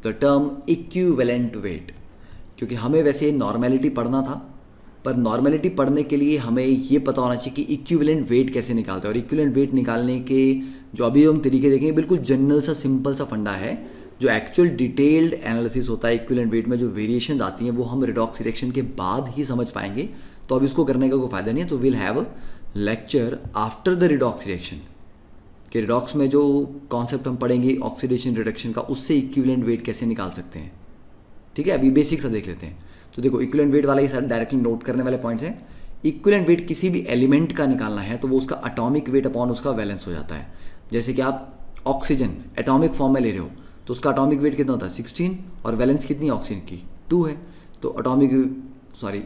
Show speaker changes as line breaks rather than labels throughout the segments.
The term equivalent weight, क्योंकि हमें वैसे नॉर्मेलिटी पढ़ना था, पर नॉर्मेलिटी पढ़ने के लिए हमें ये पता होना चाहिए कि इक्विवेलेंट वेट कैसे निकालते हैं। और इक्विवेलेंट वेट निकालने के जो अभी हम तरीके देखेंगे, बिल्कुल जनरल सा सिंपल सा फंडा है। जो एक्चुअल डिटेल्ड एनालिसिस होता है इक्विवेलेंट वेट में, जो वेरिएशंस आती हैं, वो हम रिडॉक्स रिएक्शन के बाद ही समझ पाएंगे। तो अब इसको करने का कोई फायदा नहीं है। तो will have a lecture after the redox reaction, कि रिडॉक्स में जो कॉन्सेप्ट हम पढ़ेंगे ऑक्सीडेशन रिडक्शन का, उससे इक्विवेलेंट वेट कैसे निकाल सकते हैं। ठीक है, अभी बेसिक सा देख लेते हैं। तो देखो, इक्विवेलेंट वेट वाला ये सारे डायरेक्टली नोट करने वाले पॉइंट्स हैं। इक्विवेलेंट वेट किसी भी एलिमेंट का निकालना है तो वो उसका एटॉमिक वेट अपॉन उसका वैलेंस हो जाता है। जैसे कि आप ऑक्सीजन एटॉमिक फॉर्म में ले रहे हो तो उसका एटॉमिक वेट कितना होता है 16, और वैलेंस कितनी ऑक्सीजन की 2 है। तो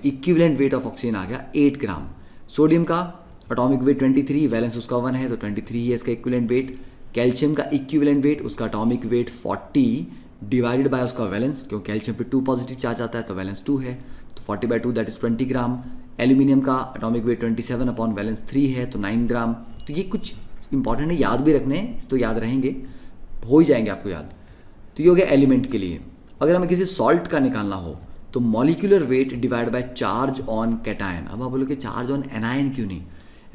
इक्विवेलेंट वेट ऑफ ऑक्सीजन आ गया 8 ग्राम। सोडियम का एटॉमिक वेट 23, वैलेंस उसका 1 है तो 23 है इसका इक्विवेलेंट वेट। कैल्शियम का इक्विवेलेंट वेट, उसका एटॉमिक वेट 40 डिवाइडेड बाय उसका वैलेंस, क्योंकि कैल्शियम पे 2 पॉजिटिव चार्ज आता है तो वैलेंस 2 है, तो 40/2 दैट इज 20 ग्राम। एल्यूमिनियम का एटॉमिक वेट 27 अपॉन वैलेंस 3 है तो 9 ग्राम। तो ये कुछ इंपॉर्टेंट है, याद भी रखने हैं, तो याद रहेंगे, हो ही जाएंगे आपको याद। तो ये हो गया एलिमेंट के लिए। अगर हमें किसी सॉल्ट का निकालना हो तो molecular weight divide by charge on cation. अब आप बोलोगे चार्ज ऑन एनायन क्यों नहीं?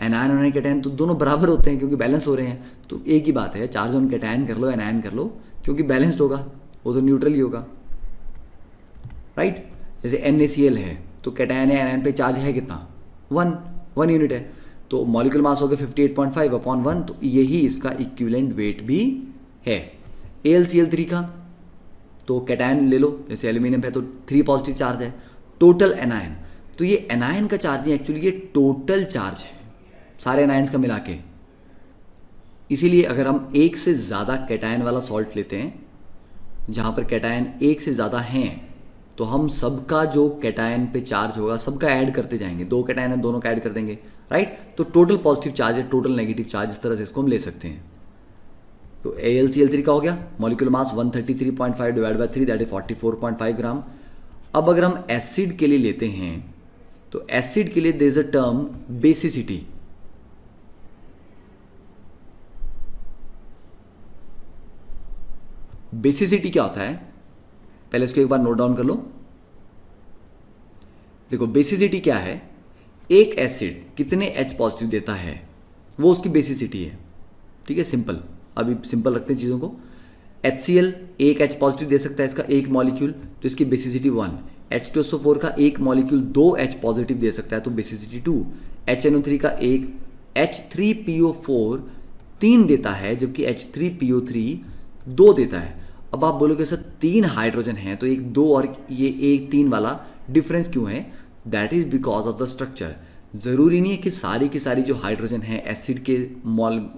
एनायन और कैटायन तो दोनों बराबर होते हैं क्योंकि बैलेंस हो रहे हैं, तो एक ही बात है, चार्ज ऑन कैटायन कर लो एनायन कर लो, क्योंकि बैलेंस्ड होगा, वो तो न्यूट्रल ही होगा, राइट। जैसे NaCl है तो कैटायन या एनायन पे चार्ज है कितना 1 यूनिट है, तो मॉलिक्यूलर मास हो गया 58.5 अपॉन 1, तो यही इसका इक्विवेलेंट वेट भी है। AlCl3 का तो कैटायन ले लो, जैसे एल्यूमिनियम है तो 3 पॉजिटिव चार्ज है। टोटल एनायन, तो ये एनायन का चार्ज नहीं, एक्चुअली ये टोटल चार्ज है सारे एनायंस का मिला के। इसीलिए अगर हम एक से ज़्यादा कैटायन वाला सॉल्ट लेते हैं, जहाँ पर कैटायन एक से ज़्यादा हैं, तो हम सबका जो कैटायन पे चार्ज होगा सबका ऐड करते जाएंगे। 2 कैटायन है, दोनों का ऐड कर देंगे, राइट। तो टोटल पॉजिटिव चार्ज है, टोटल नेगेटिव चार्ज, इस तरह से इसको हम ले सकते हैं। तो AlCl3 का हो गया molecular mass 133.5 divide by 3 that is 44.5 ग्राम। अब अगर हम एसिड के लिए लेते हैं तो एसिड के लिए there is a term basicity. Basicity क्या होता है, पहले इसको एक बार नोट डाउन कर लो। देखो बेसिसिटी क्या है, एक एसिड कितने H पॉजिटिव देता है वो उसकी बेसिसिटी है। ठीक है, सिंपल, अभी सिंपल रखते हैं चीज़ों को। HCl एक H पॉजिटिव दे सकता है इसका एक मॉलिक्यूल, तो इसकी बेसिसिटी 1। H2SO4 का एक मॉलिक्यूल 2 H पॉजिटिव दे सकता है तो बेसिसिटी 2। HNO3 का एक H3PO4 3 देता है जबकि H3PO3 2 देता है। अब आप बोलोगे सर 3 हाइड्रोजन हैं तो एक 2 और ये एक 3 वाला डिफरेंस क्यों है? That is because of the structure. ज़रूरी नहीं है कि सारी की सारी जो हाइड्रोजन है एसिड के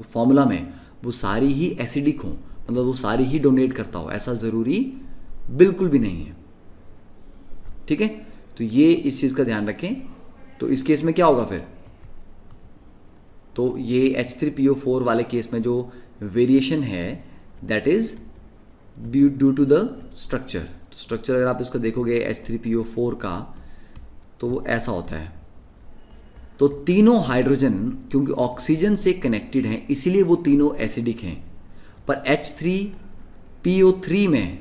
फॉर्मूला में वो सारी ही एसिडिक हों, मतलब वो सारी ही डोनेट करता हो, ऐसा ज़रूरी बिल्कुल भी नहीं है। ठीक है, तो ये इस चीज़ का ध्यान रखें। तो इस केस में क्या होगा फिर, तो ये H3PO4 वाले केस में जो वेरिएशन है that is due to the structure. तो स्ट्रक्चर अगर आप इसको देखोगे H3PO4 का तो वो ऐसा होता है। तो तीनों हाइड्रोजन क्योंकि ऑक्सीजन से कनेक्टेड हैं इसीलिए वो तीनों एसिडिक हैं, पर H3PO3 में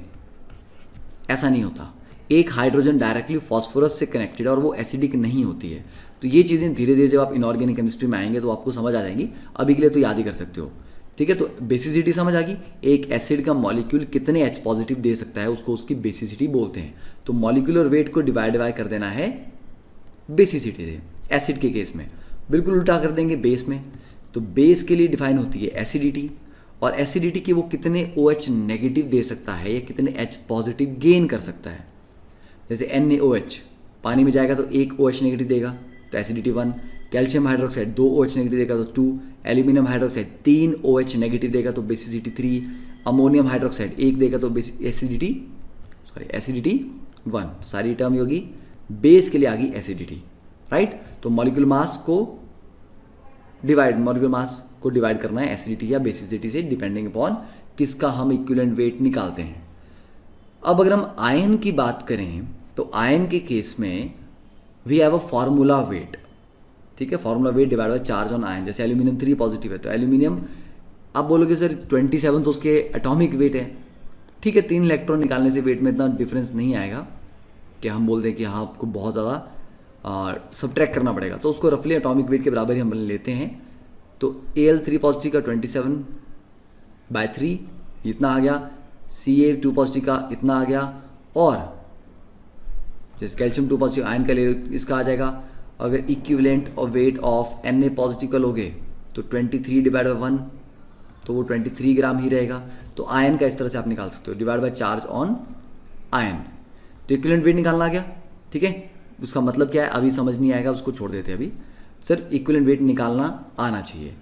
ऐसा नहीं होता। एक हाइड्रोजन डायरेक्टली फॉस्फोरस से कनेक्टेड है और वो एसिडिक नहीं होती है। तो ये चीज़ें धीरे धीरे जब आप इनऑर्गेनिक केमिस्ट्री में आएंगे तो आपको समझ आ जाएंगी, अभी के लिए तो याद ही कर सकते हो। ठीक है, तो बेसिसिटी समझ आ गई, एक एसिड का मॉलिक्यूल कितने H पॉजिटिव दे सकता है उसको उसकी बेसिसिटी बोलते हैं। तो मॉलिक्यूलर वेट को डिवाइड कर देना है बेसिसिटी से। एसिड के केस में बिल्कुल उल्टा कर देंगे बेस में। तो बेस के लिए डिफाइन होती है एसिडिटी, और एसिडिटी की वो कितने OH नेगेटिव दे सकता है या कितने H पॉजिटिव गेन कर सकता है। जैसे NaOH पानी में जाएगा तो एक OH नेगेटिव देगा तो acidity 1, calcium hydroxide 2 OH negative देगा तो 2, एल्यूमिनियम हाइड्रोक्साइड 3 OH नेगेटिव देगा तो बेसिसिटी 3, अमोनियम हाइड्रोक्साइड 1 देगा तो एसिडिटी 1। तो सारी टर्म होगी बेस के लिए आ गई एसिडिटी, राइट। तो मॉलिक्यूलर मास को डिवाइड करना है एसिडिटी या बेसिसिटी से, डिपेंडिंग अपॉन किसका हम इक्विवेलेंट वेट निकालते हैं। अब अगर हम आयन की बात करें तो आयन के केस में we have a formula weight. ठीक है, formula weight divide by charge on ion. जैसे एल्यूमिनियम 3 पॉजिटिव है तो एल्यूमिनियम, आप बोलोगे सर 27 तो उसके एटॉमिक वेट है, ठीक है, 3 इलेक्ट्रॉन निकालने से वेट में इतना डिफरेंस नहीं आएगा कि हम बोल दें कि हाँ आपको बहुत ज़्यादा सब्ट्रैक्ट करना पड़ेगा, तो उसको रफली एटॉमिक वेट के बराबर ही हम लेते हैं। तो Al3 पॉजिटिव का 27/3 इतना आ गया, Ca2 पॉजिटिव का इतना आ गया, और जैसे कैल्शियम 2 पॉजिटिव आयन का ले इसका आ जाएगा। अगर इक्विवेलेंट और वेट ऑफ Na पॉजिटिव का लोगे तो 23/1, तो वो 23 ग्राम ही रहेगा। तो आयन का इस तरह से आप निकाल सकते हो, divide by charge on ion. तो इक्विवेलेंट वेट निकालना आ गया, ठीक है। उसका मतलब क्या है अभी समझ नहीं आएगा, उसको छोड़ देते हैं अभी, सिर्फ इक्विवेलेंट वेट निकालना आना चाहिए।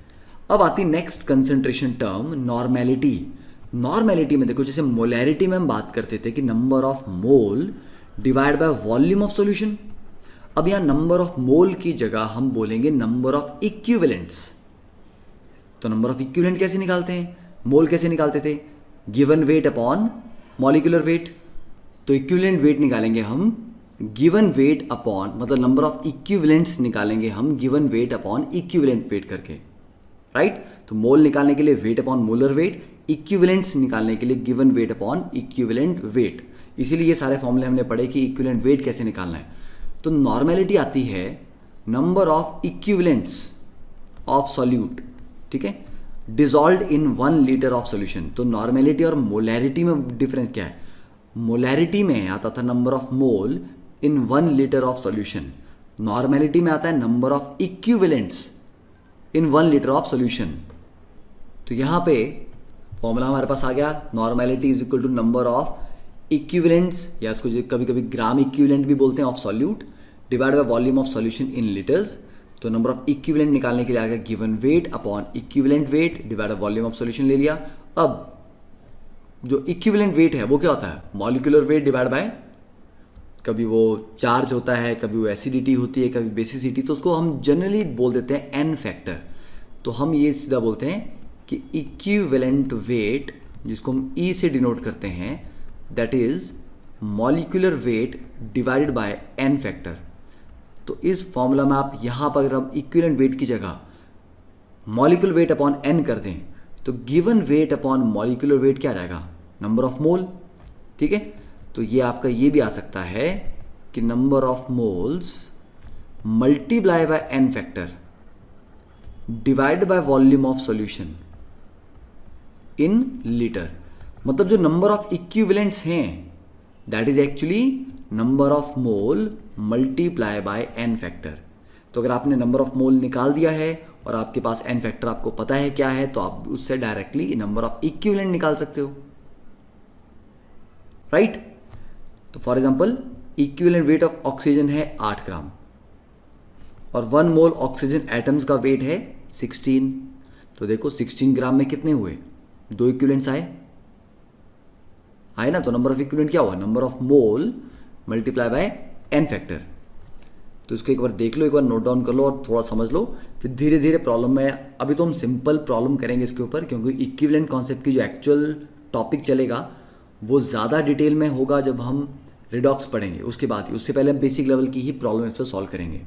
अब आती next concentration term, normality. Normality में देखो, जैसे मोलैरिटी में हम बात करते थे कि number of mole divide by volume of solution. अब यहाँ नंबर ऑफ मोल की जगह हम बोलेंगे नंबर ऑफ इक्विवेलेंट्स। तो नंबर ऑफ इक्विवेलेंट कैसे निकालते हैं, मोल कैसे निकालते थे, given weight upon molecular weight. तो इक्विवेलेंट वेट निकालेंगे हम गिवन वेट अपॉन, मतलब नंबर ऑफ इक्विवेलेंट्स निकालेंगे हम given weight upon equivalent weight करके, राइट। तो मोल निकालने के लिए weight upon molar weight, equivalents निकालने के लिए given weight upon equivalent weight. इसीलिए ये सारे फॉर्मूले हमने पढ़े कि इक्विवेलेंट वेट कैसे निकालना है। तो नॉर्मेलिटी आती है number of equivalents of solute, ठीक है, dissolve in 1 litre of solution. तो नॉर्मेलिटी और मोलैरिटी में डिफरेंस क्या है, मोलैरिटी में आता था number of mole in 1 litre of solution, normality में आता है number of equivalents in 1 litre of solution. तो यहाँ पे फॉर्मूला हमारे पास आ गया, normality is equal to number of equivalents, या इसको कभी कभी ग्राम इक्विवेलेंट भी बोलते हैं, of solute divide by volume of solution in litres. तो नंबर ऑफ इक्विवेलेंट निकालने के लिए आ गया given weight upon equivalent weight divide by volume of solution ले लिया। अब जो इक्विवेलेंट वेट है वो क्या होता है, मॉलिक्यूलर वेट डिवाइड बाय, कभी वो चार्ज होता है, कभी वो एसिडिटी होती है, कभी बेसिसिटी, तो उसको हम जनरली बोल देते हैं एन फैक्टर। तो हम ये सीधा बोलते हैं कि इक्विवेलेंट वेट, जिसको हम ई से डिनोट करते हैं, that is molecular weight divided by n factor. तो इस फॉर्मूला में आप यहाँ पर अगर हम इक्विवेलेंट वेट की जगह मॉलिक्यूलर वेट अपॉन एन कर दें तो given weight upon molecular weight क्या आ जाएगा, नंबर ऑफ मोल, ठीक है। तो ये आपका ये भी आ सकता है कि number of moles multiply by n factor divide by volume of solution in litre. मतलब जो नंबर ऑफ इक्विवेलेंट्स हैं that is actually number of mole multiply by n factor. तो अगर आपने नंबर ऑफ मोल निकाल दिया है और आपके पास एन फैक्टर आपको पता है क्या है, तो आप उससे डायरेक्टली नंबर ऑफ इक्विवेलेंट निकाल सकते हो, राइट। तो for example equivalent weight of oxygen है 8 ग्राम और 1 मोल ऑक्सीजन एटम्स का वेट है 16। तो देखो 16 ग्राम में कितने हुए, 2 इक्विवेलेंट्स आए ना। तो नंबर ऑफ इक्विवेलेंट क्या हुआ, number of mole multiply by n factor. तो इसको एक बार देख लो, एक बार नोट डाउन कर लो और थोड़ा समझ लो, फिर धीरे धीरे प्रॉब्लम में, अभी तो हम सिंपल प्रॉब्लम करेंगे इसके ऊपर, क्योंकि इक्विवेलेंट कॉन्सेप्ट की जो एक्चुअल टॉपिक चलेगा वो ज़्यादा डिटेल में होगा जब हम रिडॉक्स पढ़ेंगे उसके बाद ही। उससे पहले हम बेसिक लेवल की ही प्रॉब्लम इस पर सॉल्व करेंगे।